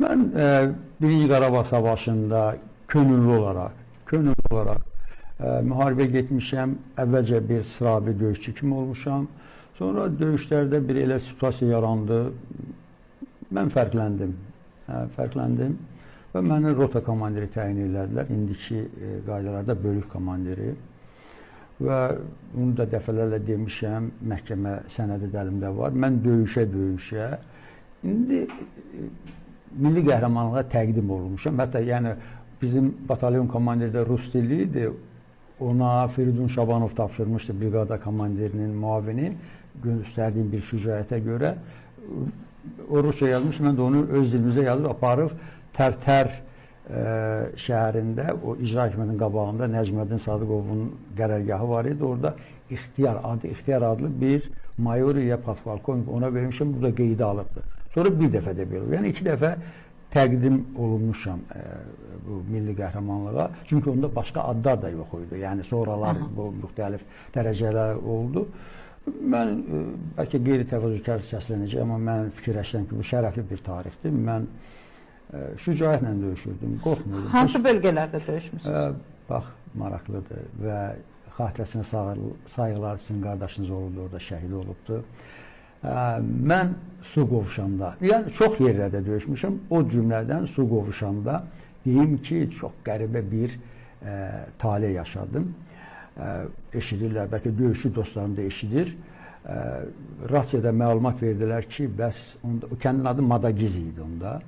Mən Birinci Qarabağ Savaşında könüllü olaraq müharibə getmişəm. Əvvəlcə bir sıravi döyüşçü kimi olmuşam. Sonra döyüşlərdə bir elə situasiya yarandı. Mən fərqləndim və məni rota komandiri təyin elədilər. İndiki qaydalarda bölük komandiri. Və bunu da dəfələrlə demişəm, məhkəmə sənədi də əlimdə var. Mən döyüşə indi milli qəhrəmanlığa təqdim olunmuşam. Hətta yəni bizim batalyon komandiri də rus dilli idi. Ona Firidun Şabanov tapşırmışdı, briqada komandirinin müavini, göstərdiyim bir şücaətə görə. O rusça yazmış, mən də onu öz dilimizə yazıb aparıb Tərtər şəhərində, o icra hakimiyyətinin qabağında Nəcməddin Sadıqovun qərargahı var idi. Orada İxtiyar adlı bir mayor ya podpolkovnik ona vermişəm, burada qeydə alıbdır. Sonra bir dəfə də belə. Yəni 2 dəfə təqdim olunmuşam bu milli qəhrəmanlığa. Çünki onda başqa adlar da yox idi. Yəni sonralar bu müxtəlif dərəcələr oldu. Mən bəlkə qeyri-təvazökar səslənəcək, amma mən fikirləşirəm ki, bu şərəfli bir tarixdir. Mən şücaətlə döyüşürdüm, qorxmuyordum. Hansı bölgələrdə döyüşmüsünüz? Bax, maraqlıdır və xatirəsinə sayğılar, sizin qardaşınız olubdur, orada şəhid olubdur. Mən su qovuşanda, yəni çox yerlərdə döyüşmüşəm, o cümlədən su qovuşanda deyim ki, çox qəribə bir talih yaşadım. Eşidirlər, bəlkə döyüşçü dostlarım da eşidir. Rasiyada məlumat verdilər ki, bəs o kəndin adı Madagiz idi onda.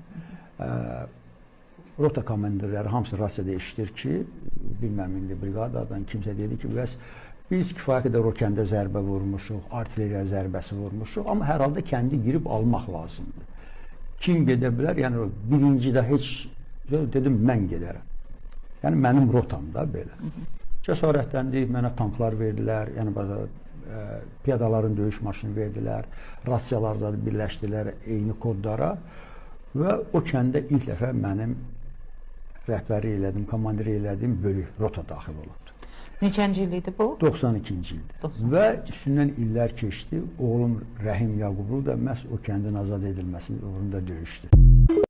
Rota komandirləri hamısı rasiyada eşidir ki, bilməm indi briqadadan kimsə dedi ki, bəs biz kifayət qədər o kəndə zərbə vurmuşuq, artilleriya zərbəsi vurmuşuq, amma hər halda kəndi girib almaq lazımdır. Kim gedə bilər? Yəni birincidə heç dedim, mən gedərəm. Yəni mənim rotamda belə. Cəsarətləndik, mənə tanklar verdilər, yəni piyadaların döyüş maşını verdilər, rasiyalarda birləşdilər eyni kodlara və o kəndə ilk dəfə mənim rəhbəri elədim, komandiri elədim, bölük rota daxil olubdur. Neçənci il idi bu? 92-ci ildə. Və üstündən illər keçdi, oğlum Rəhim Yaqublu da məhz o kəndin azad edilməsinin uğrunda döyüşdü.